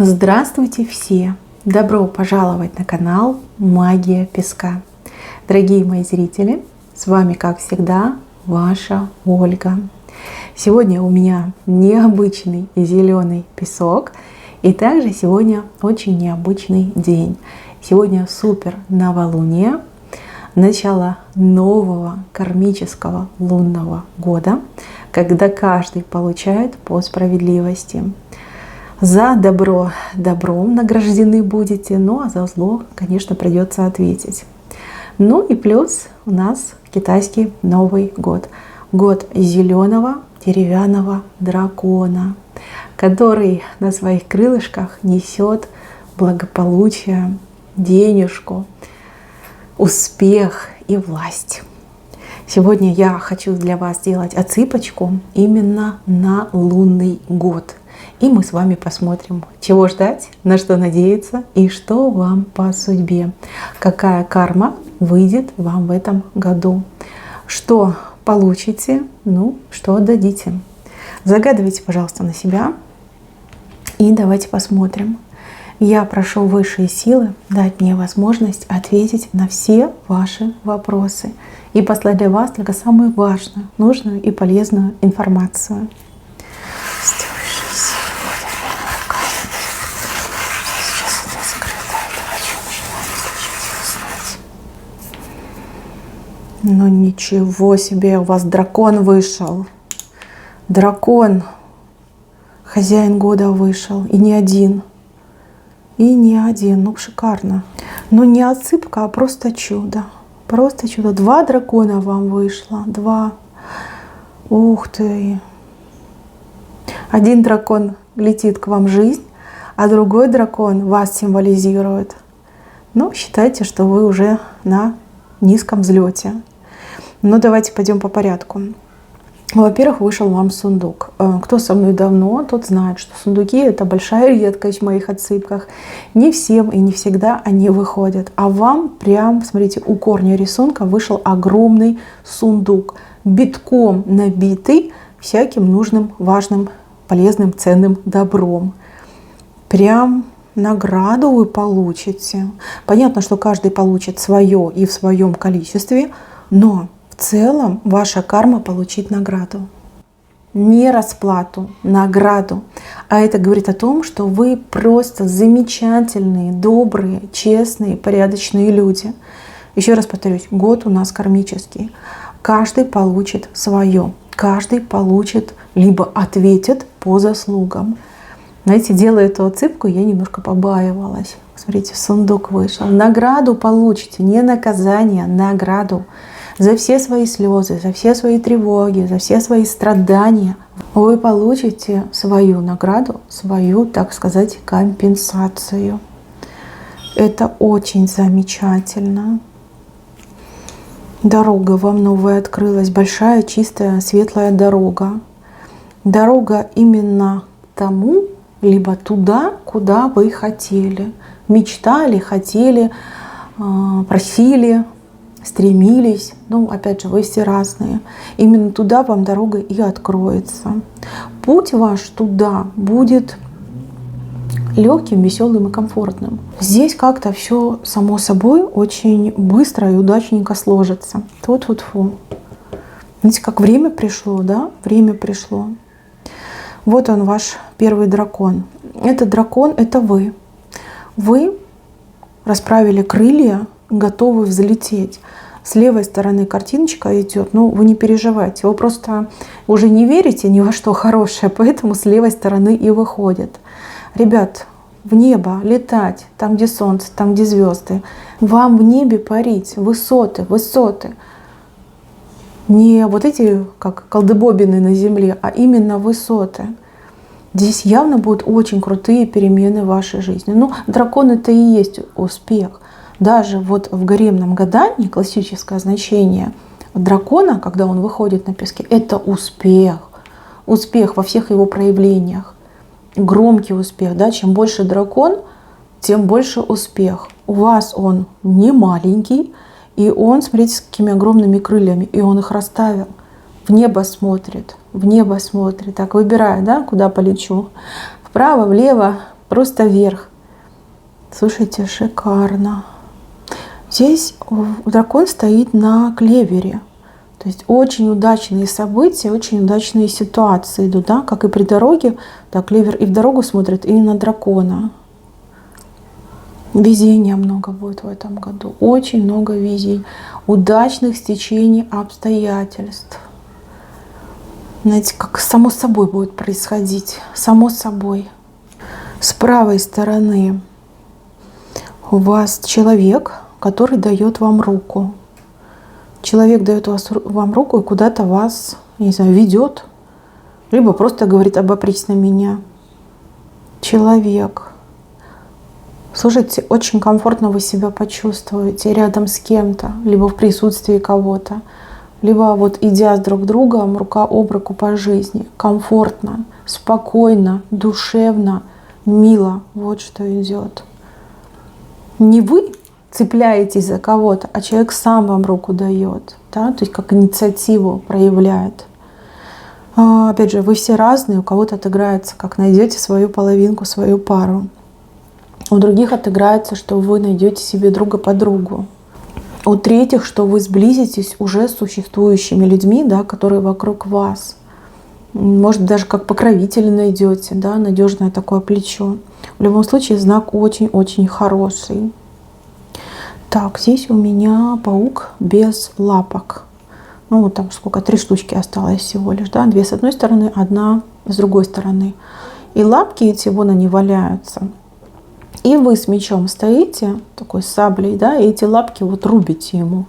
Здравствуйте все! Добро пожаловать на канал Магия Песка. Дорогие мои зрители, с вами, как всегда, ваша Ольга. Сегодня у меня необычный зеленый песок, и также сегодня очень необычный день. Сегодня супер новолуние, начало нового кармического лунного года, когда каждый получает по справедливости. За добро добром награждены будете, ну а за зло, конечно, придется ответить. Ну и плюс у нас китайский Новый год. Год зеленого деревянного дракона, который на своих крылышках несет благополучие, денежку, успех и власть. Сегодня я хочу для вас сделать отсыпочку именно на лунный год. И мы с вами посмотрим, чего ждать, на что надеяться и что вам по судьбе. Какая карма выйдет вам в этом году. Что получите, что отдадите. Загадывайте, пожалуйста, на себя. И давайте посмотрим. Я прошу высшие силы дать мне возможность ответить на все ваши вопросы. И послать для вас только самую важную, нужную и полезную информацию. Ну ничего себе, у вас дракон вышел. Дракон, хозяин года вышел. И не один. Ну шикарно. Ну не отсыпка, а просто чудо. Просто чудо. 2 дракона вам вышло. 2. Ух ты. Один дракон летит к вам в жизнь, а другой дракон вас символизирует. Ну, считайте, что вы уже на низком взлете. Но давайте пойдем по порядку. Во-первых, вышел вам сундук. Кто со мной давно, тот знает, что сундуки — это большая редкость в моих отсыпках. Не всем и не всегда они выходят. А вам прям, смотрите, у корня рисунка вышел огромный сундук, битком набитый всяким нужным, важным, полезным, ценным добром. Прям награду вы получите. Понятно, что каждый получит свое и в своем количестве, но в целом ваша карма получить награду. Не расплату, награду. А это говорит о том, что вы просто замечательные, добрые, честные, порядочные люди. Еще раз повторюсь, год у нас кармический. Каждый получит свое. Каждый получит, либо ответит по заслугам. Знаете, делая эту отсыпку, я немножко побаивалась. Смотрите, сундук вышел. Награду получите, не наказание, награду. За все свои слезы, за все свои тревоги, за все свои страдания вы получите свою награду, свою, так сказать, компенсацию. Это очень замечательно. Дорога вам новая открылась, большая, чистая, светлая дорога. Дорога именно тому, либо туда, куда вы хотели. Мечтали, хотели, просили, стремились. Опять же, вы все разные. Именно туда вам дорога и откроется. Путь ваш туда будет легким, веселым и комфортным. Здесь как-то все само собой очень быстро и удачненько сложится. Тьфу-тьфу-тьфу. Видите, как время пришло, да? Время пришло. Вот он, ваш первый дракон. Этот дракон — это вы. Вы расправили крылья, готовы взлететь. С левой стороны картиночка идет, вы не переживайте. Вы просто уже не верите ни во что хорошее, поэтому с левой стороны и выходит. Ребят, в небо летать, там, где солнце, там, где звезды. Вам в небе парить, высоты, высоты. Не вот эти, как колдыбобины на земле, а именно высоты. Здесь явно будут очень крутые перемены в вашей жизни. Дракон — это и есть успех. Даже вот в гаремном гадании классическое значение дракона, когда он выходит на песке, это успех. Успех во всех его проявлениях. Громкий успех. Да? Чем больше дракон, тем больше успех. У вас он не маленький, и он, смотрите, с какими огромными крыльями, и он их расставил. В небо смотрит, так выбираю, да, куда полечу. Вправо, влево, Просто вверх. Слушайте, шикарно. Здесь дракон стоит на клевере. То есть очень удачные события, очень удачные ситуации идут, да, как и при дороге, да, клевер и в дорогу смотрит, и на дракона. Везения много будет в этом году, очень много везений, удачных стечений обстоятельств. Знаете, как само собой будет происходить, само собой. С правой стороны у вас человек, который дает вам руку. Человек дает вам руку и куда-то вас, не знаю, ведет, либо просто говорит: обопрись на меня. Человек. Слушайте, очень комфортно вы себя почувствуете рядом с кем-то, либо в присутствии кого-то, либо вот идя друг с другом рука об руку по жизни. Комфортно, спокойно, душевно, мило. Вот что идет. Не вы цепляетесь за кого-то, а человек сам вам руку дает, да? То есть как инициативу проявляет. Опять же, вы все разные, у кого-то отыграется, как найдете свою половинку, свою пару. У других отыграется, что вы найдете себе друга-подругу. У третьих, что вы сблизитесь уже с существующими людьми, да, которые вокруг вас. Может, даже как покровители найдете, да, надежное такое плечо. В любом случае, знак очень-очень хороший. Так, здесь у меня паук без лапок. Ну, вот там сколько, 3 штучки осталось всего лишь, да, 2 с одной стороны, 1 с другой стороны. И лапки эти вон они валяются. И вы с мечом стоите, такой саблей, да, и эти лапки вот рубите ему.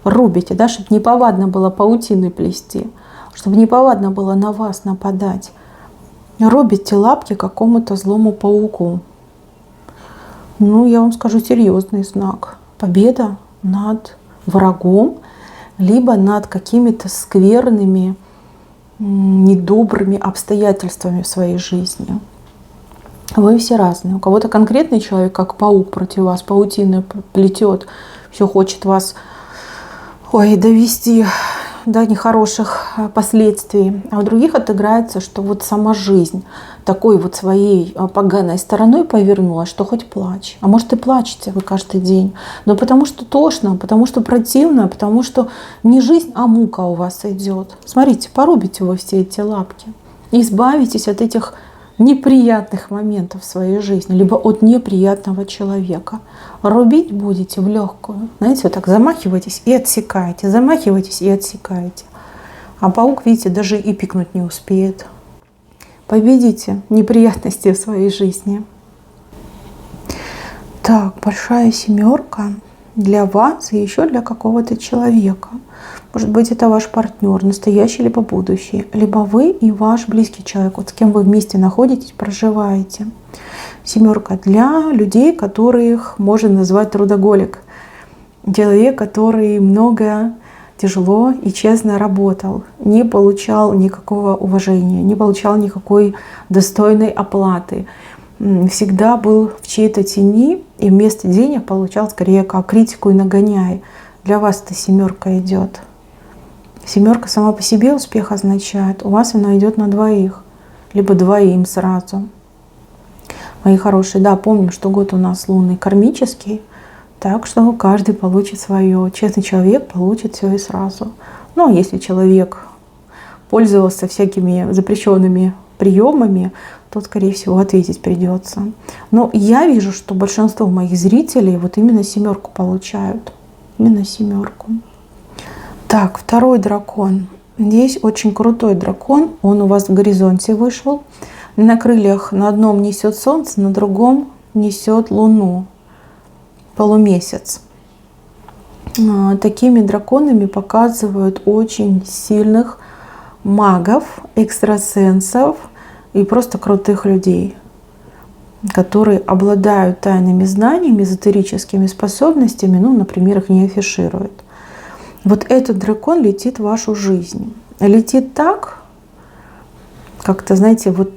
Рубите, да, чтобы неповадно было паутины плести, чтобы неповадно было на вас нападать. Рубите лапки какому-то злому пауку. Ну, я вам скажу, серьезный знак. Победа над врагом, либо над какими-то скверными, недобрыми обстоятельствами в своей жизни. Вы все разные. У кого-то конкретный человек, как паук, против вас паутины плетет, все хочет вас довести до нехороших последствий. А у других отыграется, что вот сама жизнь такой вот своей поганой стороной повернулась, что хоть плачь. А может и плачете вы каждый день. Но потому что тошно, потому что противно, потому что не жизнь, а мука у вас идет. Смотрите, порубите вы все эти лапки. И избавитесь от этих неприятных моментов в своей жизни, либо от неприятного человека. Рубить будете в легкую. Знаете, вот так замахиваетесь и отсекаете, замахиваетесь и отсекаете. А паук, видите, даже и пикнуть не успеет. Победите неприятности в своей жизни. Так, большая семерка для вас и еще для какого-то человека. Может быть, это ваш партнер, настоящий либо будущий, либо вы и ваш близкий человек, вот с кем вы вместе находитесь, проживаете. Семерка для людей, которых можно назвать трудоголик. Человек, который много, тяжело и честно работал, не получал никакого уважения, не получал никакой достойной оплаты. Всегда был в чьей-то тени и вместо денег получал скорее как критику и нагоняй. Для вас эта семерка идет. Семерка сама по себе успех означает. У вас она идет на двоих, либо двоим сразу. Мои хорошие, да, помним, что год у нас лунный кармический, так что каждый получит свое. Честный человек получит все и сразу. Ну, а если человек пользовался всякими запрещенными приемами, то, скорее всего, ответить придется. Но я вижу, что большинство моих зрителей вот именно семерку получают. Именно семерку. Так, второй дракон. Здесь очень крутой дракон. Он у вас в горизонте вышел. На крыльях на одном несет солнце, на другом несет луну. Полумесяц. Такими драконами показывают очень сильных магов, экстрасенсов и просто крутых людей, которые обладают тайными знаниями, эзотерическими способностями, ну, например, их не афишируют. Вот этот дракон летит в вашу жизнь. Летит так, как-то, знаете, вот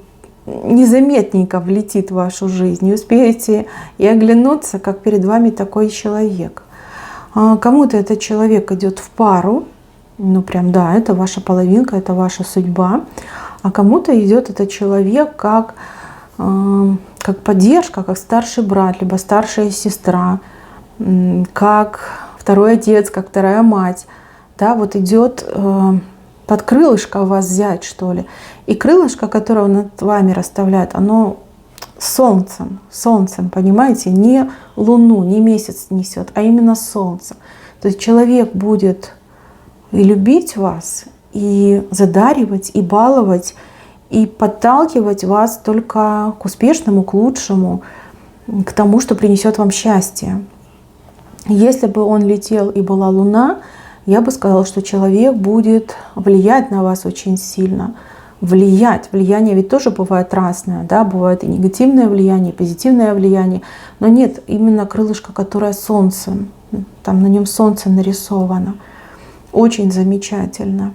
незаметненько влетит в вашу жизнь. Не успеете и оглянуться, как перед вами такой человек. Кому-то этот человек идет в пару, ну прям да, это ваша половинка, это ваша судьба. А кому-то идет этот человек как как поддержка, как старший брат, либо старшая сестра, как второй отец, как вторая мать. Да, вот идет под крылышко вас взять, что ли. И крылышко, которое он над вами расставляет, оно солнцем, понимаете, не луну, не месяц несет, а именно солнце. То есть человек будет и любить вас, и задаривать, и баловать, и подталкивать вас только к успешному, к лучшему, к тому, что принесет вам счастье. Если бы он летел и была луна, я бы сказала, что человек будет влиять на вас очень сильно. Влияние ведь тоже бывает разное, да, бывает и негативное влияние, и позитивное влияние, но нет, именно крылышко, которое солнцем, там на нем солнце нарисовано, очень замечательно.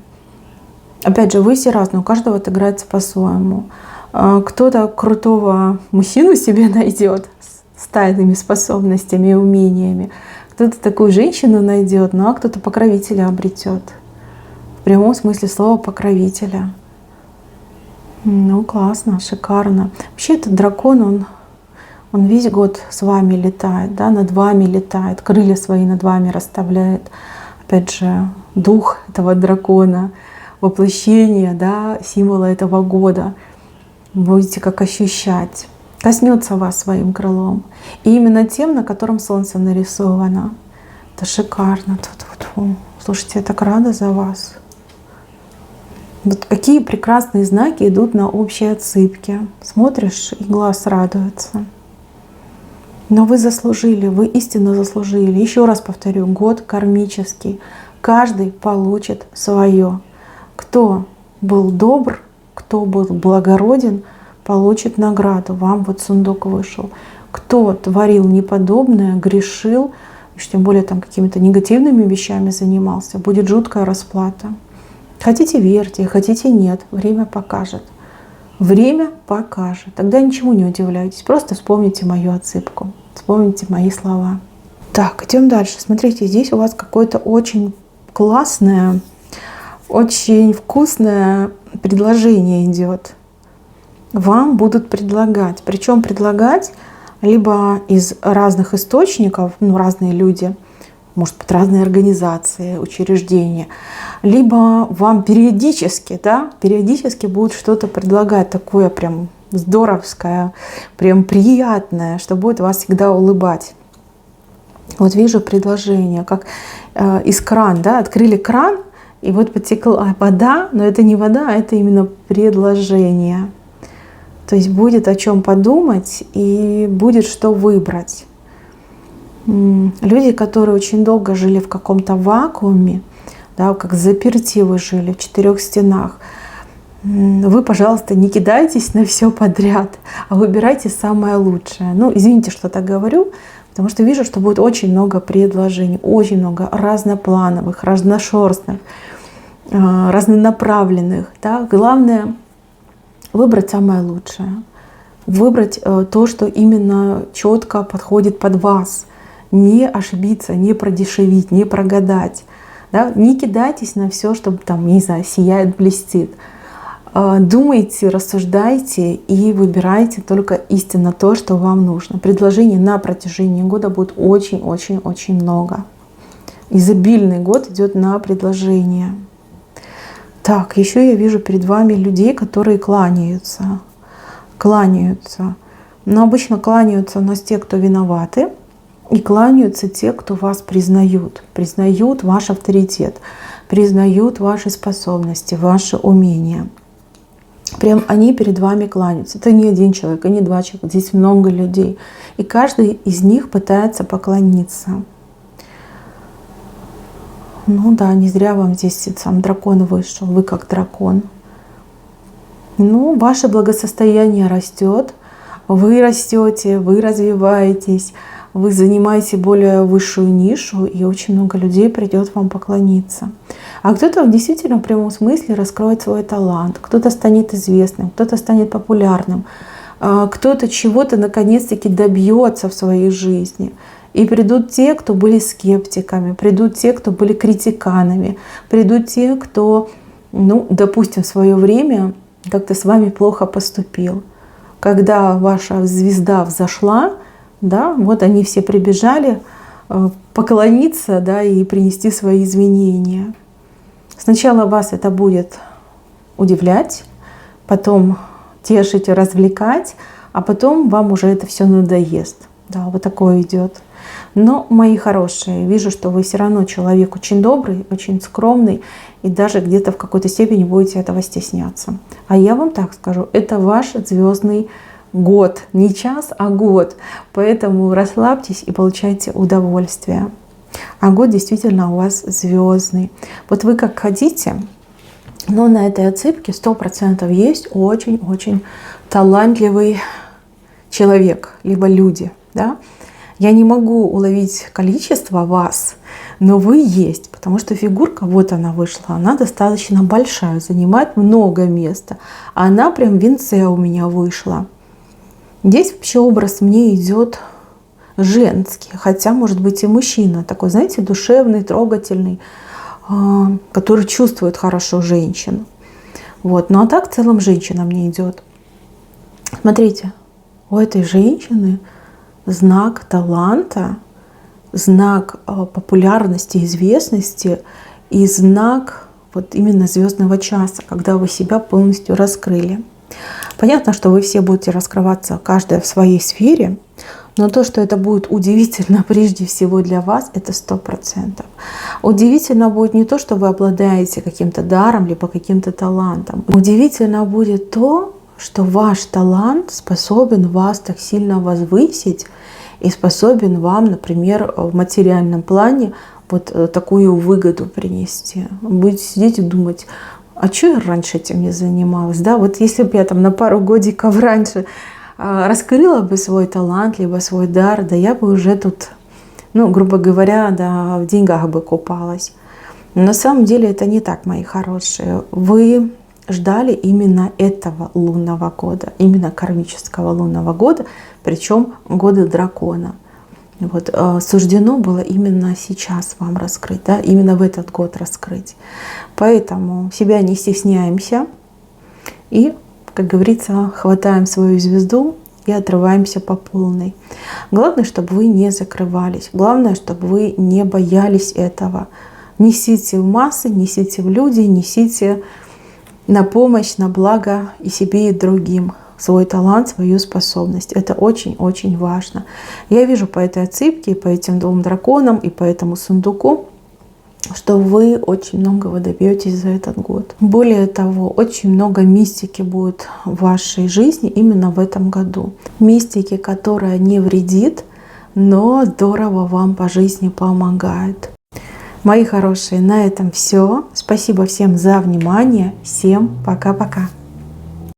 Опять же, вы все разные, у каждого отыграется по-своему. Кто-то крутого мужчину себе найдет с тайными способностями и умениями, кто-то такую женщину найдет, ну а кто-то покровителя обретет. В прямом смысле слова покровителя. Ну, классно, шикарно. Вообще этот дракон, он весь год с вами летает, да, над вами летает, крылья свои над вами расставляет. Опять же, дух этого дракона, воплощение, да, символа этого года. Будете как ощущать. Коснется вас своим крылом. И именно тем, на котором солнце нарисовано. Это шикарно. Слушайте, я так рада за вас. Вот какие прекрасные знаки идут на общей отсыпке. Смотришь, и глаз радуется. Но вы заслужили, вы истинно заслужили. Еще раз повторю, год кармический. Каждый получит свое. Кто был добр, кто был благороден, получит награду. Вам вот сундук вышел. Кто творил неподобное, грешил, тем более там какими-то негативными вещами занимался, будет жуткая расплата. Хотите верьте, хотите нет, время покажет. Время покажет. Тогда ничему не удивляйтесь. Просто вспомните мою отсыпку. Вспомните мои слова. Так, идем дальше. Смотрите, здесь у вас какое-то очень классное, очень вкусное предложение идет. Вам будут предлагать. Причем предлагать либо из разных источников, ну, разные люди, может быть, разные организации, учреждения, либо вам периодически будут что-то предлагать такое прям здоровское, прям приятное, что будет вас всегда улыбать. Вот вижу предложение, как из крана, да, открыли кран, и вот потекла вода, но это не вода, а это именно предложение. То есть будет о чем подумать и будет что выбрать. Люди, которые очень долго жили в каком-то вакууме, да, как заперти вы жили в 4 стенах, вы, пожалуйста, не кидайтесь на все подряд, а выбирайте самое лучшее. Ну, извините, что так говорю, потому что вижу, что будет очень много предложений, очень много разноплановых, разношерстных, разнонаправленных. Да. Главное выбрать самое лучшее, выбрать то, что именно четко подходит под вас. Не ошибиться, не продешевить, не прогадать. Да? Не кидайтесь на все, чтобы там, не знаю, сияет, блестит. Думайте, рассуждайте и выбирайте только истинно то, что вам нужно. Предложений на протяжении года будет очень-очень-очень много. Изобильный год идет на предложения. Так, еще я вижу перед вами людей, которые кланяются. Но обычно кланяются у нас те, кто виноваты. И кланяются те, кто вас признают ваш авторитет, признают ваши способности, ваши умения. Прям они перед вами кланяются. Это не один человек, и не 2 человека, здесь много людей. И каждый из них пытается поклониться. Ну да, не зря вам здесь сам дракон вышел, вы как дракон. Ну, ваше благосостояние растет, вы растете, вы развиваетесь. Вы занимаете более высшую нишу, и очень много людей придет вам поклониться. А кто-то действительно в прямом смысле раскроет свой талант, кто-то станет известным, кто-то станет популярным, кто-то чего-то наконец-таки добьется в своей жизни. И придут те, кто были скептиками, придут те, кто были критиканами, придут те, кто, ну, допустим, в свое время как-то с вами плохо поступил. когда ваша звезда взошла, да, вот они все прибежали поклониться, да, и принести свои извинения. Сначала вас это будет удивлять, потом тешить, развлекать, а потом вам уже это все надоест. Да, вот такое идет. Но, мои хорошие, вижу, что вы все равно человек очень добрый, очень скромный, и даже где-то в какой-то степени будете этого стесняться. А я вам так скажу, это ваш звездный год, не час, а год. Поэтому расслабьтесь и получайте удовольствие. А год действительно у вас звездный. Вот вы как хотите, но на этой отсыпке 100% есть очень-очень талантливый человек, либо люди. Да? Я не могу уловить количество вас, но вы есть, потому что фигурка, вот она вышла, она достаточно большая, занимает много места. Она прям в венце у меня вышла. Здесь вообще образ мне идет женский, хотя может быть и мужчина, такой, знаете, душевный, трогательный, который чувствует хорошо женщину. Вот. Ну а так в целом женщина мне идет. Смотрите, у этой женщины знак таланта, знак популярности, известности и знак вот именно звездного часа, когда вы себя полностью раскрыли. Понятно, что вы все будете раскрываться, каждая в своей сфере, но то, что это будет удивительно прежде всего для вас, это 100%. Удивительно будет не то, что вы обладаете каким-то даром, либо каким-то талантом. Удивительно будет то, что ваш талант способен вас так сильно возвысить и способен вам, например, в материальном плане вот такую выгоду принести. Будете сидеть и думать, а что я раньше этим не занималась? Да? Вот если бы я там на пару годиков раньше раскрыла бы свой талант, либо свой дар, да я бы уже тут, ну, грубо говоря, да, в деньгах бы купалась. Но на самом деле это не так, мои хорошие. Вы ждали именно этого лунного года, именно кармического лунного года, причем года дракона. Вот, суждено было именно сейчас вам раскрыть, да, именно в этот год раскрыть. Поэтому себя не стесняемся и, как говорится, хватаем свою звезду и отрываемся по полной. Главное, чтобы вы не закрывались. Главное, чтобы вы не боялись этого. Несите в массы, несите в люди, несите на помощь, на благо и себе, и другим свой талант, свою способность. Это очень-очень важно. Я вижу по этой отсыпке, и по этим двум драконам, и по этому сундуку, что вы очень многого добьетесь за этот год. Более того, очень много мистики будет в вашей жизни именно в этом году. Мистики, которая не вредит, но здорово вам по жизни помогает. Мои хорошие, на этом все. Спасибо всем за внимание. Всем пока-пока.